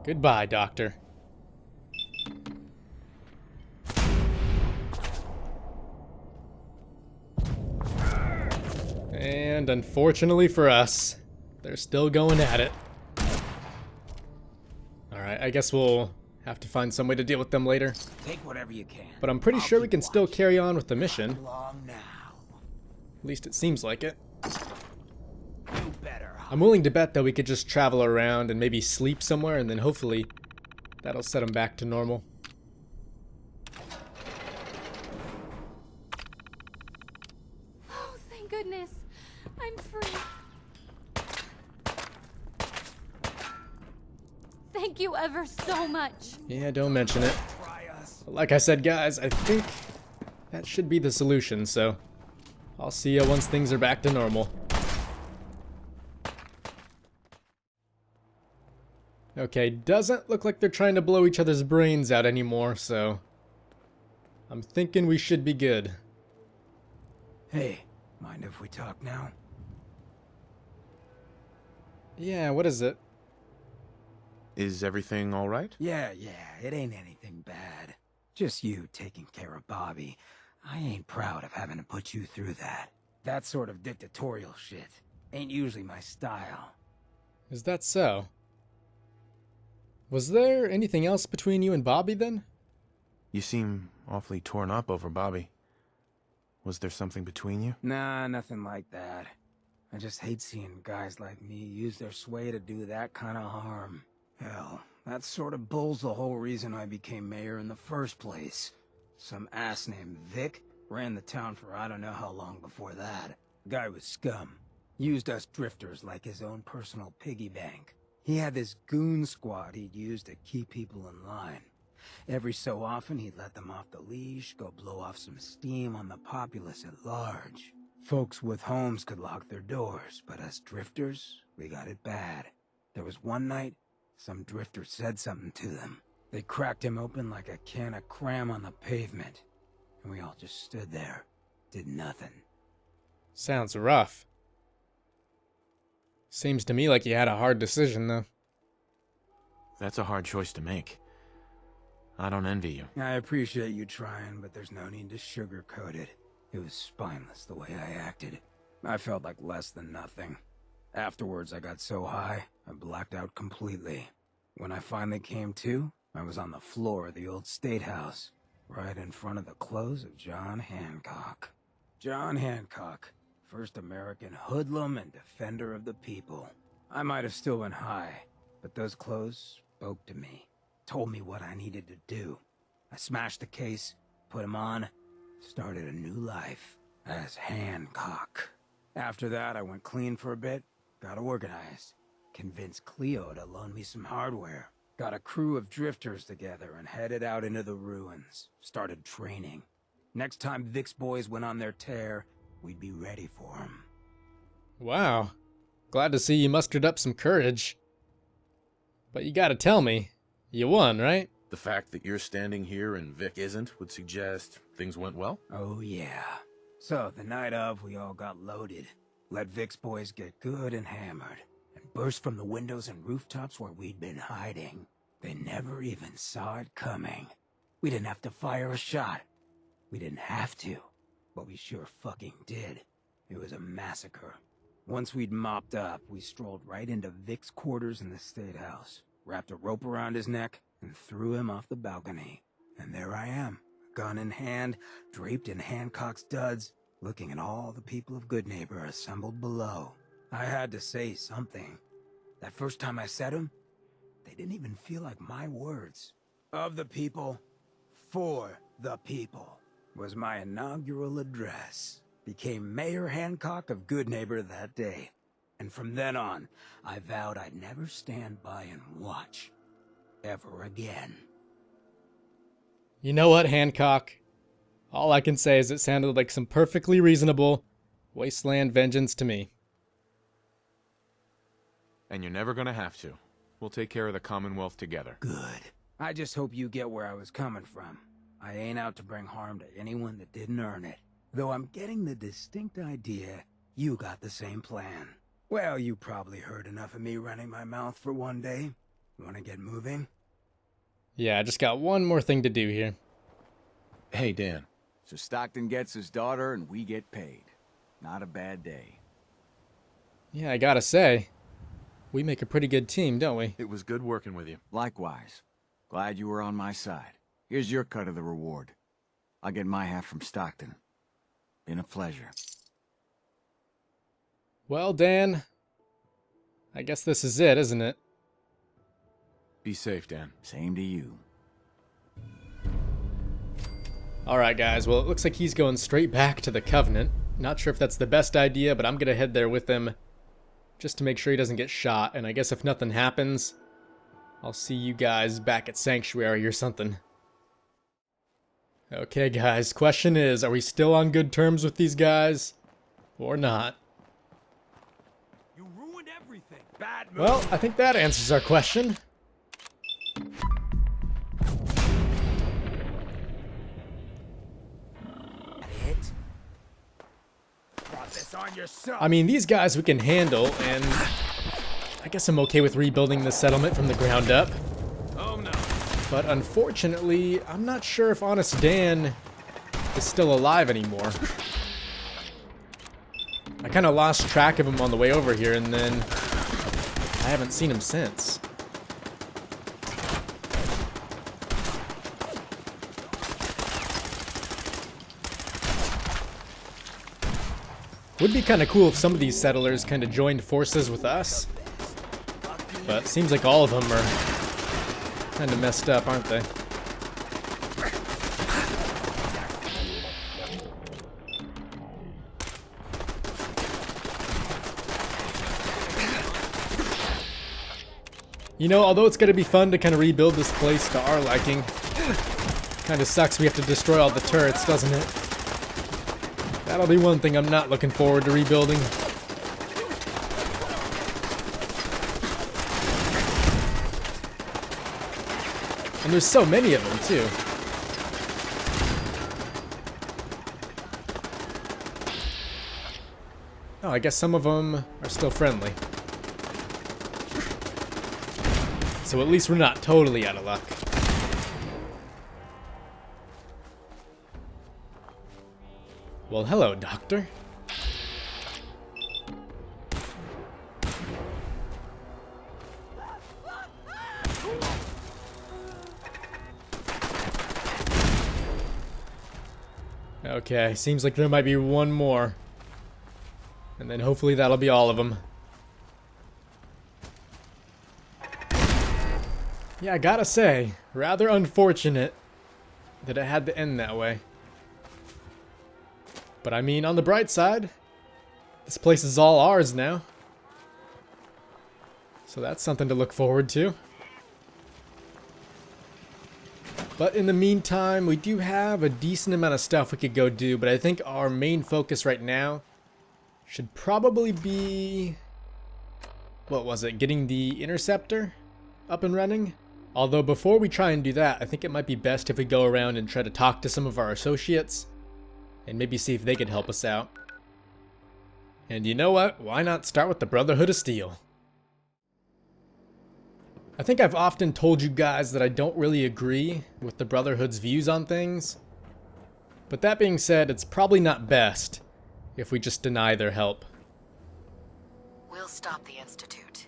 Goodbye, Doctor. And unfortunately for us, they're still going at it. Alright, I guess we'll have to find some way to deal with them later. Take whatever you can. But I'm pretty sure we can still carry on with the mission. How long now? At least it seems like it. You better. I'm willing to bet that we could just travel around and maybe sleep somewhere, and then hopefully that'll set them back to normal. Oh, thank goodness. I'm free. Thank you ever so much. Yeah, don't mention it. Like I said, guys, I think that should be the solution, so I'll see you once things are back to normal. Okay, doesn't look like they're trying to blow each other's brains out anymore, so I'm thinking we should be good. Hey, mind if we talk now? Yeah, what is it? Is everything all right? Yeah, it ain't anything bad. Just you taking care of Bobby. I ain't proud of having to put you through that. That sort of dictatorial shit ain't usually my style. Is that so? Was there anything else between you and Bobby then? You seem awfully torn up over Bobby. Was there something between you? Nah, nothing like that. I just hate seeing guys like me use their sway to do that kind of harm. Hell, that sort of bull's the whole reason I became mayor in the first place. Some ass named Vic ran the town for I don't know how long before that. Guy was scum. Used us drifters like his own personal piggy bank. He had this goon squad he'd use to keep people in line. Every so often he'd let them off the leash, go blow off some steam on the populace at large. Folks with homes could lock their doors, but us drifters, we got it bad. There was one night, some drifter said something to them. They cracked him open like a can of cram on the pavement. And we all just stood there, did nothing. Sounds rough. Seems to me like you had a hard decision, though. That's a hard choice to make. I don't envy you. I appreciate you trying, but there's no need to sugarcoat it. It was spineless the way I acted. I felt like less than nothing. Afterwards, I got so high, I blacked out completely. When I finally came to, I was on the floor of the old state house, right in front of the clothes of John Hancock. John Hancock, first American hoodlum and defender of the people. I might have still been high, but those clothes spoke to me, told me what I needed to do. I smashed the case, put him on, started a new life as Hancock. After that, I went clean for a bit, got organized, convinced Cleo to loan me some hardware, got a crew of drifters together and headed out into the ruins, started training. Next time Vic's boys went on their tear, we'd be ready for them. Wow. Glad to see you mustered up some courage. But you gotta tell me, you won, right? The fact that you're standing here and Vic isn't would suggest things went well? Oh yeah. So, the night of, we all got loaded, let Vic's boys get good and hammered, and burst from the windows and rooftops where we'd been hiding. They never even saw it coming. We didn't have to fire a shot. We didn't have to, but we sure fucking did. It was a massacre. Once we'd mopped up, we strolled right into Vic's quarters in the State House, wrapped a rope around his neck, and threw him off the balcony. And there I am, gun in hand, draped in Hancock's duds, looking at all the people of Goodneighbor assembled below. I had to say something. That first time I said them, they didn't even feel like my words. Of the people, for the people, was my inaugural address. Became Mayor Hancock of Goodneighbor that day. And from then on, I vowed I'd never stand by and watch. Ever again. You know what, Hancock? All I can say is it sounded like some perfectly reasonable wasteland vengeance to me. And you're never gonna have to. We'll take care of the Commonwealth together. Good. I just hope you get where I was coming from. I ain't out to bring harm to anyone that didn't earn it. Though I'm getting the distinct idea you got the same plan. Well, you probably heard enough of me running my mouth for one day. Wanna get moving? Yeah, I just got one more thing to do here. Hey, Dan. So Stockton gets his daughter and we get paid. Not a bad day. Yeah, I gotta say, we make a pretty good team, don't we? It was good working with you. Likewise. Glad you were on my side. Here's your cut of the reward. I'll get my half from Stockton. Been a pleasure. Well, Dan, I guess this is it, isn't it? Be safe, Dan. Same to you. Alright guys, well it looks like he's going straight back to the Covenant. Not sure if that's the best idea, but I'm gonna head there with him just to make sure he doesn't get shot, and I guess if nothing happens, I'll see you guys back at Sanctuary or something. Okay guys, question is, are we still on good terms with these guys? Or not? You ruined everything. Bad move. Well, I think that answers our question. Hit. Brought this on yourself. I mean, these guys we can handle, and I guess I'm okay with rebuilding the settlement from the ground up. Oh no. But unfortunately, I'm not sure if Honest Dan is still alive anymore. I kind of lost track of him on the way over here, and then I haven't seen him since. Would be kind of cool if some of these settlers kind of joined forces with us. But seems like all of them are kind of messed up, aren't they? You know, although it's going to be fun to kind of rebuild this place to our liking, kind of sucks we have to destroy all the turrets, doesn't it? That'll be one thing I'm not looking forward to rebuilding. And there's so many of them, too. Oh, I guess some of them are still friendly. So at least we're not totally out of luck. Well, hello, Doctor. Okay, seems like there might be one more. And then hopefully that'll be all of them. Yeah, I gotta say, rather unfortunate that it had to end that way. But I mean, on the bright side, this place is all ours now. So that's something to look forward to. But in the meantime, we do have a decent amount of stuff we could go do, but I think our main focus right now should probably be... what was it? Getting the interceptor up and running? Although before we try and do that, I think it might be best if we go around and try to talk to some of our associates and maybe see if they could help us out. And you know what? Why not start with the Brotherhood of Steel? I think I've often told you guys that I don't really agree with the Brotherhood's views on things. But that being said, it's probably not best if we just deny their help. We'll stop the Institute.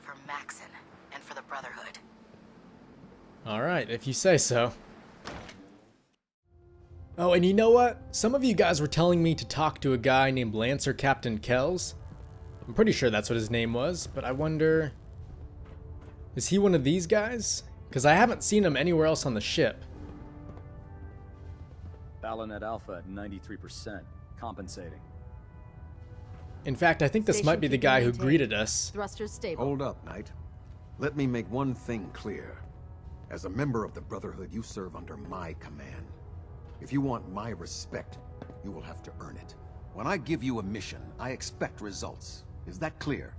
For Maxon and for the Brotherhood. Alright, if you say so. Oh, and you know what? Some of you guys were telling me to talk to a guy named Lancer Captain Kells. I'm pretty sure that's what his name was, but I wonder... is he one of these guys? Because I haven't seen him anywhere else on the ship. Ballanet Alpha at 93%, compensating. In fact, I think this might be the guy who greeted us. Thrusters stable. Hold up, Knight. Let me make one thing clear. As a member of the Brotherhood, you serve under my command. If you want my respect, you will have to earn it. When I give you a mission, I expect results. Is that clear?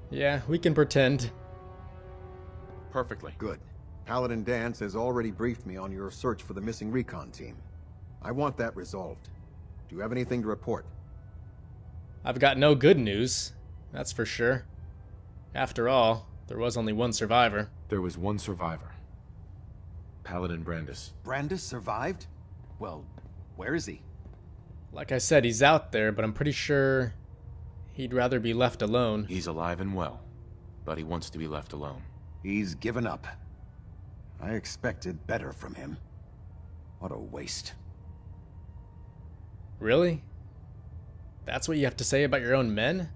Yeah, we can pretend. Perfectly. Good. Paladin Dance has already briefed me on your search for the missing recon team. I want that resolved. Do you have anything to report? I've got no good news, that's for sure. After all, There was only one survivor. There was one survivor. Paladin Brandis. Brandis survived? Well, where is he? Like I said, he's out there, but I'm pretty sure he'd rather be left alone. He's alive and well, but he wants to be left alone. He's given up. I expected better from him. What a waste. Really? That's what you have to say about your own men?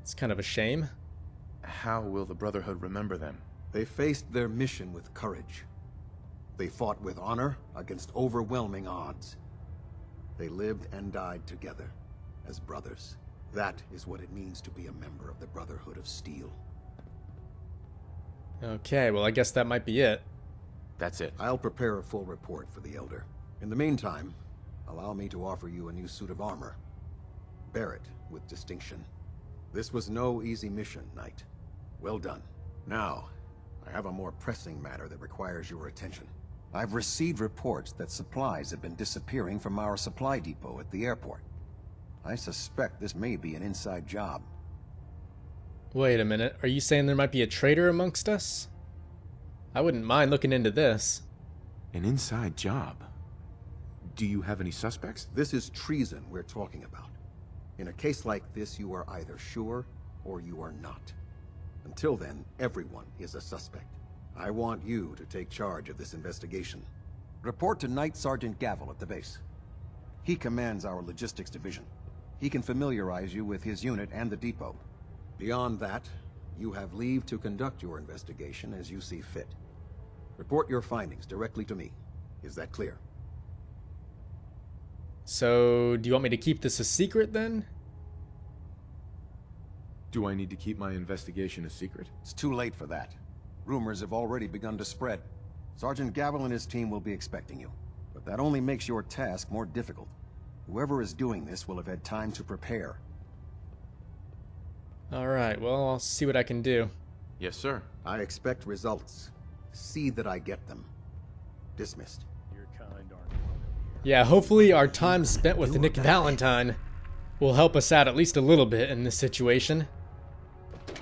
It's kind of a shame. How will the Brotherhood remember them? They faced their mission with courage. They fought with honor against overwhelming odds. They lived and died together as brothers. That is what it means to be a member of the Brotherhood of Steel. Okay, well I guess that might be it. That's it. I'll prepare a full report for the Elder. In the meantime, allow me to offer you a new suit of armor. Bear it with distinction. This was no easy mission, Knight. Well done. Now, I have a more pressing matter that requires your attention. I've received reports that supplies have been disappearing from our supply depot at the airport. I suspect this may be an inside job. Wait a minute, are you saying there might be a traitor amongst us? I wouldn't mind looking into this. An inside job? Do you have any suspects? This is treason we're talking about. In a case like this, you are either sure or you are not. Until then, everyone is a suspect. I want you to take charge of this investigation. Report to Knight Sergeant Gavel at the base. He commands our logistics division. He can familiarize you with his unit and the depot. Beyond that, you have leave to conduct your investigation as you see fit. Report your findings directly to me. Is that clear? So, do you want me to keep this a secret then? Do I need to keep my investigation a secret? It's too late for that. Rumors have already begun to spread. Sergeant Gavel and his team will be expecting you. But that only makes your task more difficult. Whoever is doing this will have had time to prepare. Alright, well, I'll see what I can do. Yes, sir. I expect results. See that I get them. Dismissed. Your kind aren't welcome here. Yeah, hopefully our time spent with Nick Valentine will help us out at least a little bit in this situation. If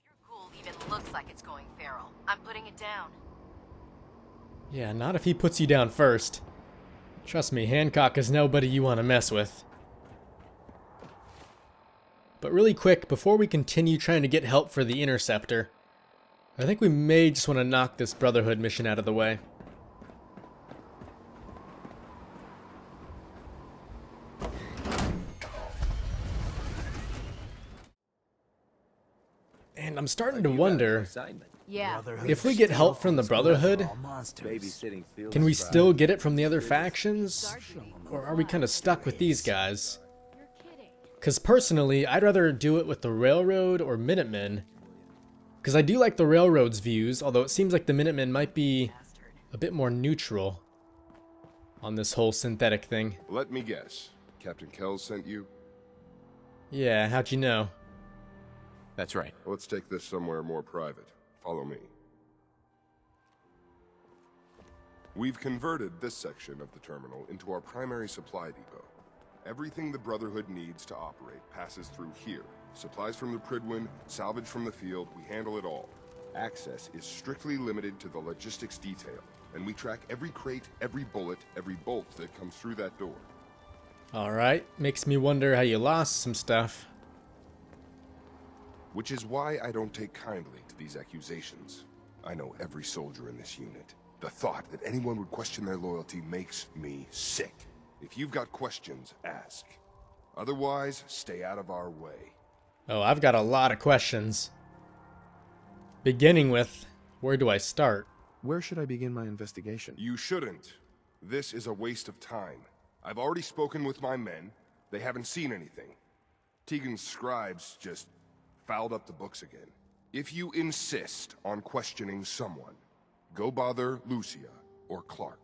your ghoul even looks like it's going feral, I'm putting it down. Yeah, not if he puts you down first. Trust me, Hancock is nobody you want to mess with. But really quick, before we continue trying to get help for the Interceptor, I think we may just want to knock this Brotherhood mission out of the way. And I'm starting to wonder, Yeah. if we get help from the Brotherhood, can we still get it from the other factions? Or are we kind of stuck with these guys? You're kidding. Because personally, I'd rather do it with the Railroad or Minutemen. Because I do like the Railroad's views, although it seems like the Minutemen might be a bit more neutral on this whole synthetic thing. Let me guess. Captain Kells sent you? Yeah, how'd you know? That's right. Let's take this somewhere more private. Follow me. We've converted this section of the terminal into our primary supply depot. Everything the Brotherhood needs to operate passes through here. Supplies from the Prydwen, salvage from the field, we handle it all. Access is strictly limited to the logistics detail, and we track every crate, every bullet, every bolt that comes through that door. Alright, makes me wonder how you lost some stuff. Which is why I don't take kindly to these accusations. I know every soldier in this unit. The thought that anyone would question their loyalty makes me sick. If you've got questions, ask. Otherwise, stay out of our way. Oh, I've got a lot of questions. Beginning with, where do I start? Where should I begin my investigation? You shouldn't. This is a waste of time. I've already spoken with my men. They haven't seen anything. Tegan's scribes just fouled up the books again. If you insist on questioning someone, go bother Lucia or Clark.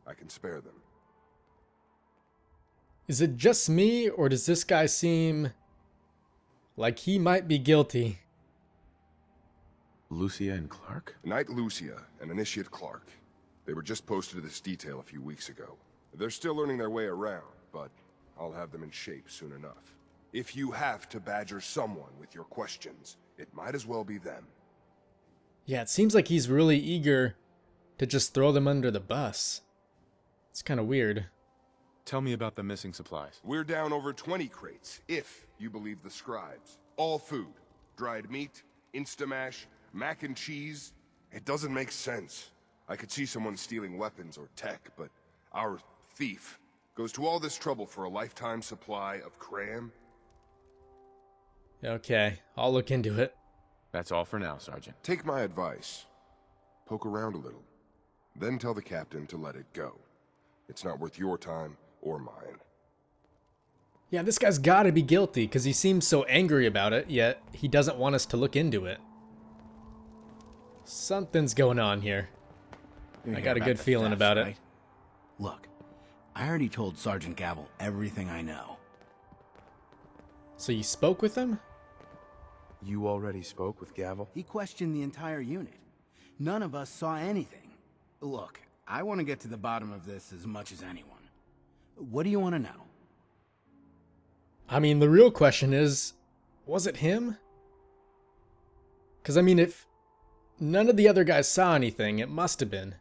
I can spare them. Is it just me, or does this guy seem like he might be guilty? Lucia and Clark? Knight Lucia and Initiate Clark. They were just posted to this detail a few weeks ago. They're still learning their way around, but I'll have them in shape soon enough. If you have to badger someone with your questions, it might as well be them. Yeah, it seems like he's really eager to just throw them under the bus. It's kind of weird. Tell me about the missing supplies. We're down over 20 crates, if you believe the scribes. All food. Dried meat, Instamash, mac and cheese. It doesn't make sense. I could see someone stealing weapons or tech, but our thief goes to all this trouble for a lifetime supply of cram? Okay, I'll look into it. That's all for now, Sergeant. Take my advice. Poke around a little. Then tell the captain to let it go. It's not worth your time or mine. Yeah, this guy's gotta be guilty, because he seems so angry about it, yet he doesn't want us to look into it. Something's going on here. I got a good feeling about it. Look, I already told Sergeant Gavel everything I know. So you spoke with him? You already spoke with Gavel? He questioned the entire unit. None of us saw anything. Look, I want to get to the bottom of this as much as anyone. What do you want to know? I mean, the real question is, was it him? Because, I mean, if none of the other guys saw anything, it must have been.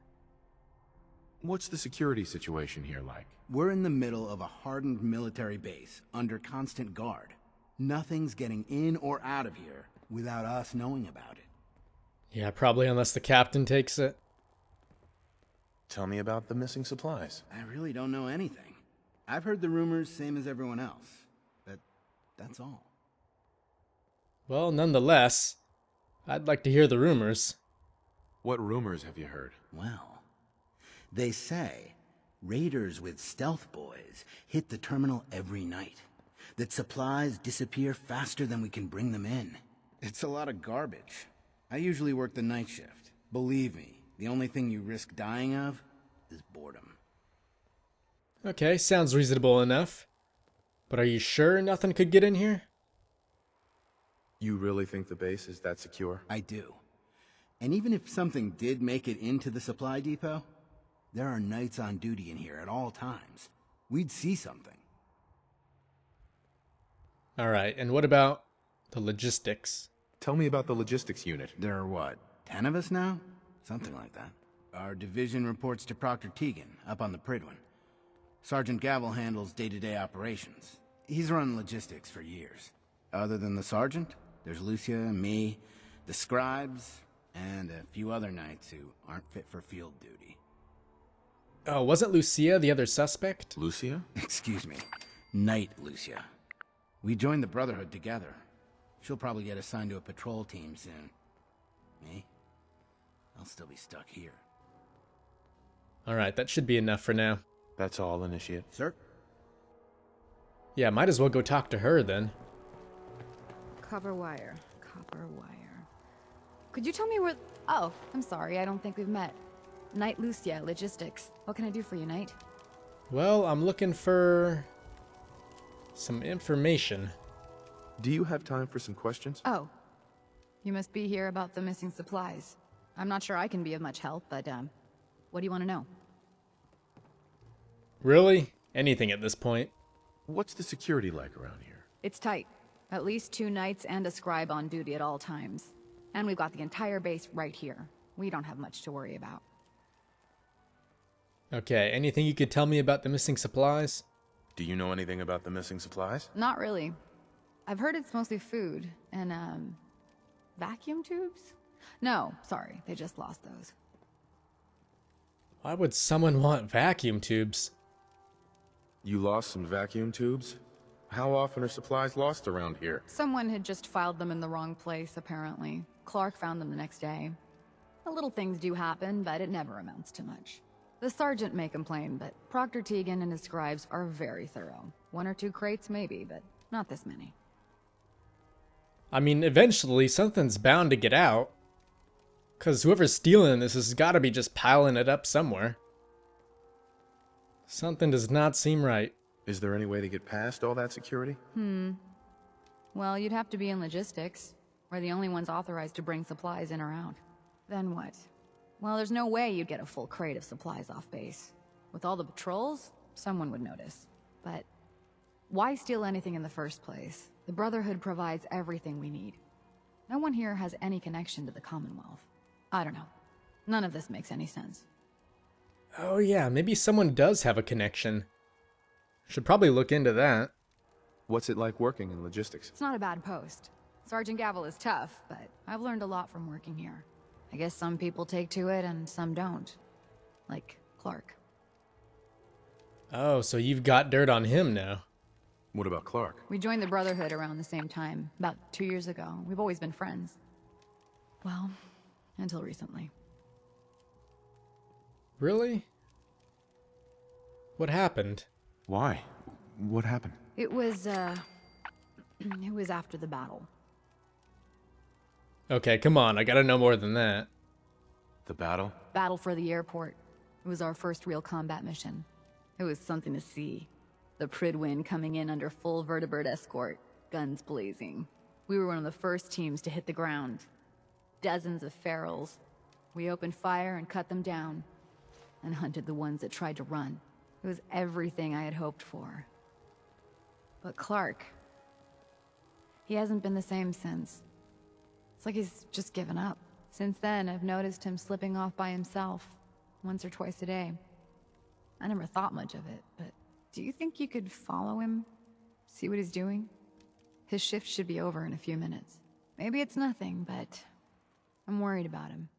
What's the security situation here like? We're in the middle of a hardened military base, under constant guard. Nothing's getting in or out of here without us knowing about it. Yeah, probably unless the captain takes it. Tell me about the missing supplies. I really don't know anything. I've heard the rumors, same as everyone else. But that's all. Well, nonetheless, I'd like to hear the rumors. What rumors have you heard? Well, they say raiders with stealth boys hit the terminal every night. That supplies disappear faster than we can bring them in. It's a lot of garbage. I usually work the night shift. Believe me, the only thing you risk dying of is boredom. Okay, sounds reasonable enough. But are you sure nothing could get in here? You really think the base is that secure? I do. And even if something did make it into the supply depot, there are knights on duty in here at all times. We'd see something. Alright, and what about the logistics? Tell me about the logistics unit. There are what, 10 of us now? Something like that. Our division reports to Proctor Teagan, up on the Pridwin. Sergeant Gavel handles day-to-day operations. He's run logistics for years. Other than the sergeant, there's Lucia, me, the scribes, and a few other knights who aren't fit for field duty. Oh, wasn't Lucia the other suspect? Lucia? Excuse me. Knight Lucia. We joined the Brotherhood together. She'll probably get assigned to a patrol team soon. Me? I'll still be stuck here. Alright, that should be enough for now. That's all, Initiate. Sir? Yeah, might as well go talk to her then. Copper wire. Copper wire. Could you tell me where... Oh, I'm sorry, I don't think we've met. Knight Lucia, Logistics. What can I do for you, Knight? Well, I'm looking for some information. Do you have time for some questions? Oh. You must be here about the missing supplies. I'm not sure I can be of much help, but, what do you want to know? Really? Anything at this point. What's the security like around here? It's tight. At least 2 knights and a scribe on duty at all times. And we've got the entire base right here. We don't have much to worry about. Okay, anything you could tell me about the missing supplies? Do you know anything about the missing supplies? Not really. I've heard it's mostly food and, vacuum tubes? No, sorry, they just lost those. Why would someone want vacuum tubes? You lost some vacuum tubes? How often are supplies lost around here? Someone had just filed them in the wrong place, apparently. Clark found them the next day. The little things do happen, but it never amounts to much. The sergeant may complain, but Proctor Teagan and his scribes are very thorough. 1 or 2 crates maybe, but not this many. I mean, eventually something's bound to get out. Because whoever's stealing this has got to be just piling it up somewhere. Something does not seem right. Is there any way to get past all that security? Well, you'd have to be in logistics. We're the only ones authorized to bring supplies in or out. Then what? Well, there's no way you'd get a full crate of supplies off base. With all the patrols, someone would notice. But Why steal anything in the first place? The Brotherhood provides everything we need. No one here has any connection to the Commonwealth. I don't know. None of this makes any sense. Oh yeah, maybe someone does have a connection. Should probably look into that. What's it like working in logistics? It's not a bad post. Sergeant Gavel is tough, but I've learned a lot from working here. I guess some people take to it and some don't. Like Clark. Oh, so you've got dirt on him now. What about Clark? We joined the Brotherhood around the same time, about 2 years ago. We've always been friends. Well, until recently. Really? What happened? Why? What happened? It was after the battle. Okay, come on, I gotta know more than that. The battle? Battle for the airport. It was our first real combat mission. It was something to see. The Pridwin coming in under full vertibird escort, guns blazing. We were one of the first teams to hit the ground. Dozens of ferals. We opened fire and cut them down, and hunted the ones that tried to run. It was everything I had hoped for. But Clark, he hasn't been the same since. It's like he's just given up. Since then, I've noticed him slipping off by himself, once or twice a day. I never thought much of it, but do you think you could follow him? See what he's doing? His shift should be over in a few minutes. Maybe it's nothing, but I'm worried about him.